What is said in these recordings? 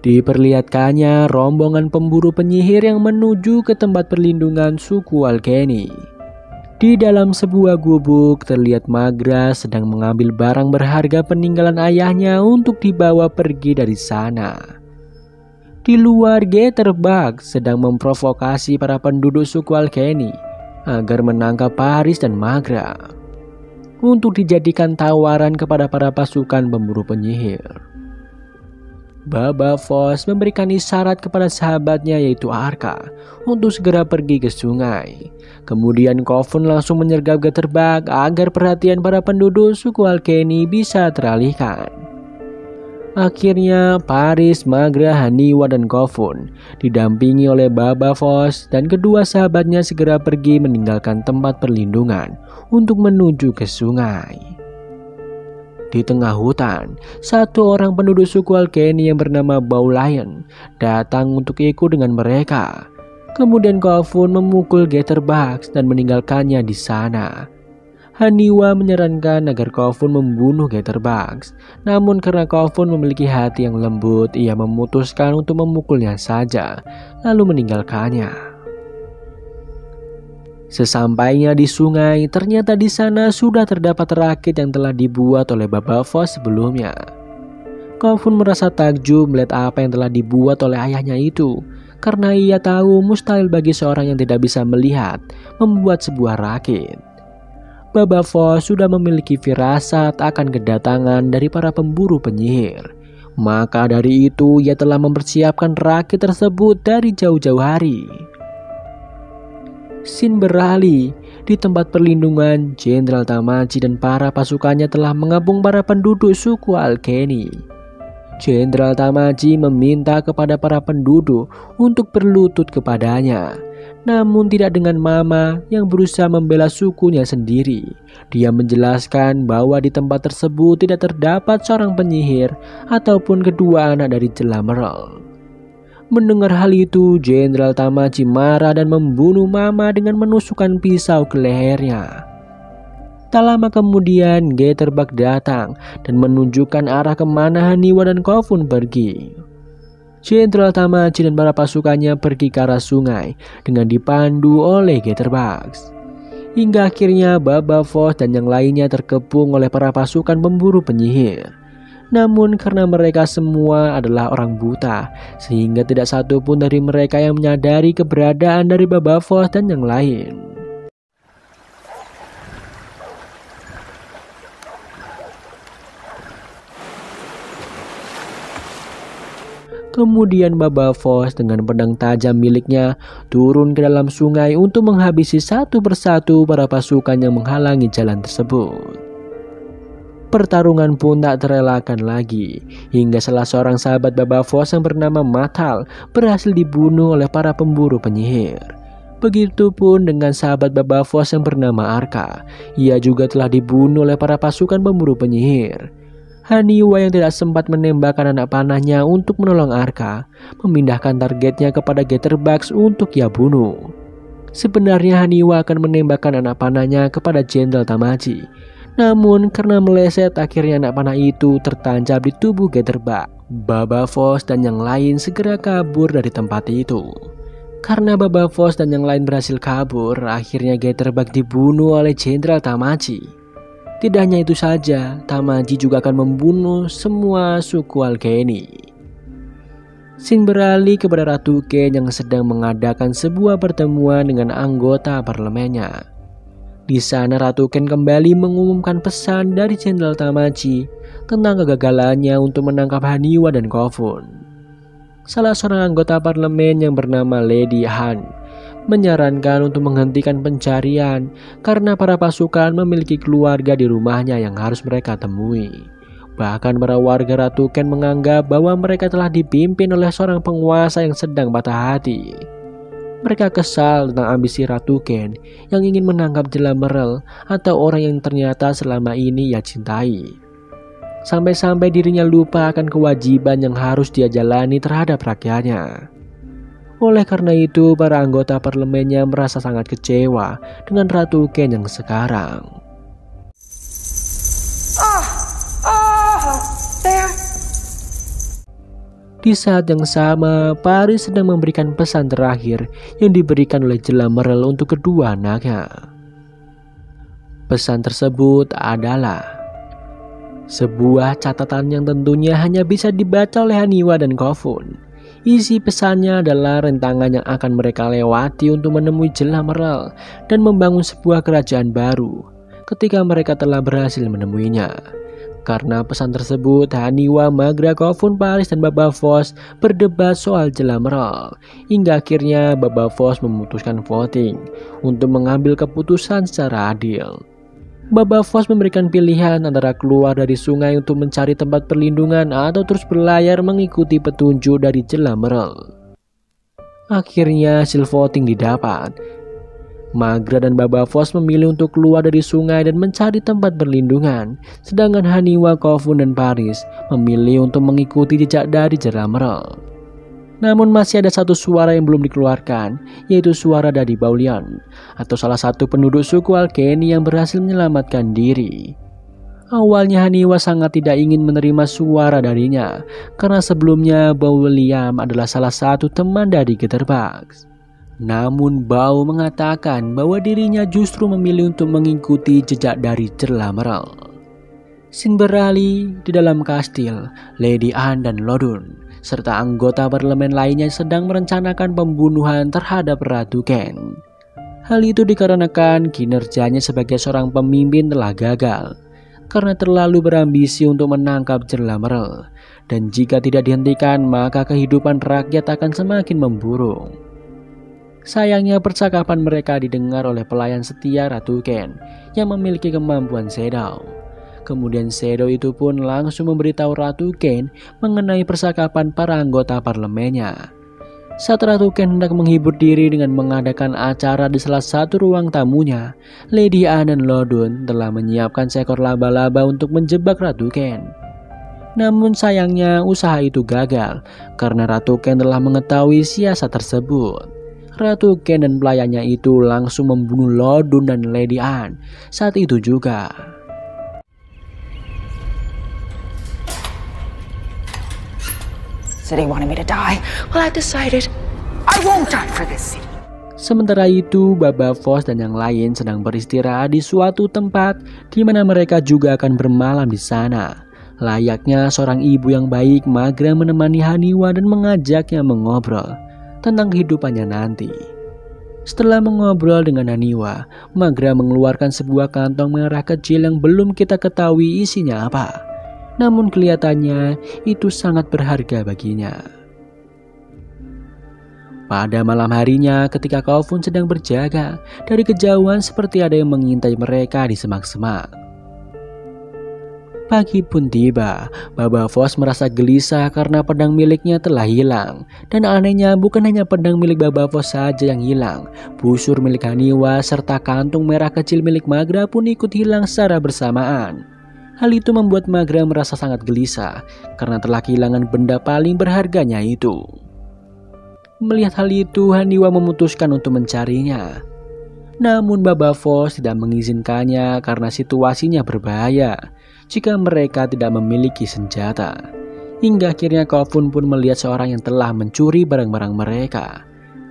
Diperlihatkannya rombongan pemburu penyihir yang menuju ke tempat perlindungan suku Alkeni. Di dalam sebuah gubuk terlihat Magra sedang mengambil barang berharga peninggalan ayahnya untuk dibawa pergi dari sana. Di luar, Geterbug sedang memprovokasi para penduduk suku Alkeni agar menangkap Paris dan Magra untuk dijadikan tawaran kepada para pasukan pemburu penyihir. Baba Voss memberikan isyarat kepada sahabatnya yaitu Arka untuk segera pergi ke sungai. Kemudian Kofun langsung menyergap Geterbug agar perhatian para penduduk suku Alkeni bisa teralihkan. Akhirnya Paris, Magra, Haniwa, dan Kofun didampingi oleh Baba Voss dan kedua sahabatnya segera pergi meninggalkan tempat perlindungan untuk menuju ke sungai. Di tengah hutan, satu orang penduduk suku Alkeni yang bernama Baulayan datang untuk ikut dengan mereka. Kemudian Kofun memukul Geterbug dan meninggalkannya di sana. Haniwa menyarankan agar Kofun membunuh Geterbug, namun karena Kofun memiliki hati yang lembut, ia memutuskan untuk memukulnya saja, lalu meninggalkannya. Sesampainya di sungai, ternyata di sana sudah terdapat rakit yang telah dibuat oleh Baba Voss sebelumnya. Kofun merasa takjub melihat apa yang telah dibuat oleh ayahnya itu, karena ia tahu mustahil bagi seorang yang tidak bisa melihat membuat sebuah rakit. Baba Voss sudah memiliki firasat akan kedatangan dari para pemburu penyihir. Maka dari itu ia telah mempersiapkan rakit tersebut dari jauh-jauh hari. Scene beralih di tempat perlindungan. Jenderal Tamaji dan para pasukannya telah mengepung para penduduk suku Alkeni. Jenderal Tamaji meminta kepada para penduduk untuk berlutut kepadanya, namun tidak dengan Mama yang berusaha membela sukunya sendiri. Dia menjelaskan bahwa di tempat tersebut tidak terdapat seorang penyihir ataupun kedua anak dari Jelamerl. Mendengar hal itu, Jenderal Tamaji marah dan membunuh Mama dengan menusukkan pisau ke lehernya. Tak lama kemudian, Geterbug datang dan menunjukkan arah kemana Haniwa dan Kofun pergi. Jenderal Tamaji dan para pasukannya pergi ke arah sungai dengan dipandu oleh Geterbug. Hingga akhirnya Baba Voss dan yang lainnya terkepung oleh para pasukan pemburu penyihir. Namun karena mereka semua adalah orang buta, sehingga tidak satu pun dari mereka yang menyadari keberadaan dari Baba Voss dan yang lain. Kemudian Baba Voss dengan pedang tajam miliknya turun ke dalam sungai untuk menghabisi satu persatu para pasukan yang menghalangi jalan tersebut. Pertarungan pun tak terelakkan lagi, hingga salah seorang sahabat Baba Voss yang bernama Matal berhasil dibunuh oleh para pemburu penyihir. Begitupun dengan sahabat Baba Voss yang bernama Arka, ia juga telah dibunuh oleh para pasukan pemburu penyihir. Haniwa yang tidak sempat menembakkan anak panahnya untuk menolong Arka, memindahkan targetnya kepada Geterbug untuk ia bunuh. Sebenarnya Haniwa akan menembakkan anak panahnya kepada Jenderal Tamaji, namun karena meleset akhirnya anak panah itu tertancap di tubuh Geterbug. Baba Voss dan yang lain segera kabur dari tempat itu. Karena Baba Voss dan yang lain berhasil kabur, akhirnya Geterbug dibunuh oleh Jenderal Tamaji. Tidak hanya itu saja, Tamaji juga akan membunuh semua suku Alkeni. Scene beralih kepada Ratu Ken yang sedang mengadakan sebuah pertemuan dengan anggota parlemennya. Di sana Ratu Ken kembali mengumumkan pesan dari Jenderal Tamaji tentang kegagalannya untuk menangkap Haniwa dan Kofun. Salah seorang anggota parlemen yang bernama Lady Han menyarankan untuk menghentikan pencarian karena para pasukan memiliki keluarga di rumahnya yang harus mereka temui. Bahkan para warga Ratu Ken menganggap bahwa mereka telah dipimpin oleh seorang penguasa yang sedang patah hati. Mereka kesal tentang ambisi Ratu Ken yang ingin menangkap Jelamerl atau orang yang ternyata selama ini ia cintai. Sampai-sampai dirinya lupa akan kewajiban yang harus dia jalani terhadap rakyatnya. Oleh karena itu, para anggota parlemennya merasa sangat kecewa dengan Ratu Ken yang sekarang. Di saat yang sama, Paris sedang memberikan pesan terakhir yang diberikan oleh Jela Merle untuk kedua anaknya. Pesan tersebut adalah sebuah catatan yang tentunya hanya bisa dibaca oleh Haniwa dan Kofun. Isi pesannya adalah rentangan yang akan mereka lewati untuk menemui Jela Merle dan membangun sebuah kerajaan baru ketika mereka telah berhasil menemuinya. Karena pesan tersebut, Haniwa, Magra, Kofun, Paris, dan Baba Voss berdebat soal Jela Merle. Hingga akhirnya Baba Voss memutuskan voting untuk mengambil keputusan secara adil. Baba Voss memberikan pilihan antara keluar dari sungai untuk mencari tempat perlindungan atau terus berlayar mengikuti petunjuk dari Jela Merle. Akhirnya hasil voting didapat. Magra dan Baba Voss memilih untuk keluar dari sungai dan mencari tempat perlindungan, sedangkan Haniwa, Kofun, dan Paris memilih untuk mengikuti jejak dari Jela Merle. Namun masih ada satu suara yang belum dikeluarkan, yaitu suara dari Baulion, atau salah satu penduduk suku Alkeni yang berhasil menyelamatkan diri. Awalnya Haniwa sangat tidak ingin menerima suara darinya, karena sebelumnya Bauliam adalah salah satu teman dari Jitterbugs. Namun Bau mengatakan bahwa dirinya justru memilih untuk mengikuti jejak dari Jela Merle. Scene beralih di dalam kastil. Lady Anne dan Lodun serta anggota parlemen lainnya sedang merencanakan pembunuhan terhadap Ratu Ken. Hal itu dikarenakan kinerjanya sebagai seorang pemimpin telah gagal karena terlalu berambisi untuk menangkap Jela Merle, dan jika tidak dihentikan maka kehidupan rakyat akan semakin memburuk. Sayangnya percakapan mereka didengar oleh pelayan setia Ratu Ken yang memiliki kemampuan shadow. Kemudian shadow itu pun langsung memberitahu Ratu Ken mengenai percakapan para anggota parlemennya. Saat Ratu Ken hendak menghibur diri dengan mengadakan acara di salah satu ruang tamunya, Lady Anne dan Lodun telah menyiapkan seekor laba-laba untuk menjebak Ratu Ken. Namun sayangnya usaha itu gagal karena Ratu Ken telah mengetahui siasat tersebut. Ratu Ken dan pelayannya itu langsung membunuh Lodun dan Lady Anne saat itu juga. So they wanted me to die. Well, I decided I won't die for this city. Sementara itu, Baba Voss dan yang lain sedang beristirahat di suatu tempat di mana mereka juga akan bermalam di sana. Layaknya seorang ibu yang baik, Magra menemani Haniwa dan mengajaknya mengobrol tentang kehidupannya nanti. Setelah mengobrol dengan Haniwa, Magra mengeluarkan sebuah kantong merah kecil yang belum kita ketahui isinya apa. Namun kelihatannya itu sangat berharga baginya. Pada malam harinya ketika Kofun sedang berjaga, dari kejauhan seperti ada yang mengintai mereka di semak-semak. Pagi pun tiba, Baba Voss merasa gelisah karena pedang miliknya telah hilang. Dan anehnya bukan hanya pedang milik Baba Voss saja yang hilang, busur milik Haniwa serta kantung merah kecil milik Magra pun ikut hilang secara bersamaan. Hal itu membuat Magra merasa sangat gelisah karena telah kehilangan benda paling berharganya itu. Melihat hal itu, Haniwa memutuskan untuk mencarinya. Namun Baba Voss tidak mengizinkannya karena situasinya berbahaya jika mereka tidak memiliki senjata. Hingga akhirnya Kofun pun melihat seorang yang telah mencuri barang-barang mereka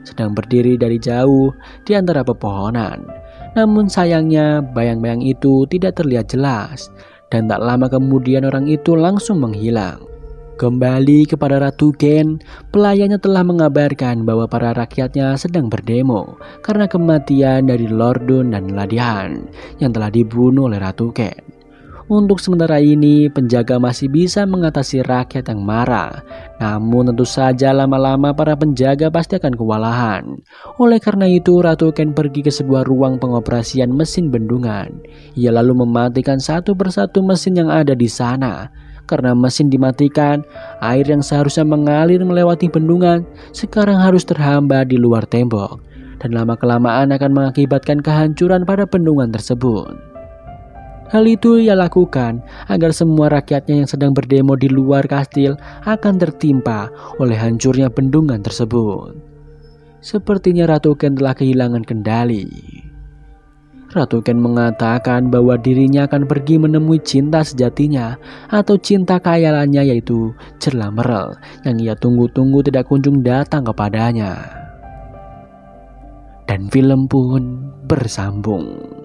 sedang berdiri dari jauh di antara pepohonan. Namun sayangnya bayang-bayang itu tidak terlihat jelas, dan tak lama kemudian orang itu langsung menghilang. Kembali kepada Ratu Ken, pelayannya telah mengabarkan bahwa para rakyatnya sedang berdemo karena kematian dari Lordun dan Lady Anne yang telah dibunuh oleh Ratu Ken. Untuk sementara ini, penjaga masih bisa mengatasi rakyat yang marah. Namun tentu saja lama-lama para penjaga pasti akan kewalahan. Oleh karena itu, Ratu Ken pergi ke sebuah ruang pengoperasian mesin bendungan. Ia lalu mematikan satu persatu mesin yang ada di sana. Karena mesin dimatikan, air yang seharusnya mengalir melewati bendungan sekarang harus terhambat di luar tembok. Dan lama-kelamaan akan mengakibatkan kehancuran pada bendungan tersebut. Hal itu ia lakukan agar semua rakyatnya yang sedang berdemo di luar kastil akan tertimpa oleh hancurnya bendungan tersebut. Sepertinya Ratu Ken telah kehilangan kendali. Ratu Ken mengatakan bahwa dirinya akan pergi menemui cinta sejatinya atau cinta khayalannya, yaitu Cerlah Merle yang ia tunggu-tunggu tidak kunjung datang kepadanya. Dan film pun bersambung.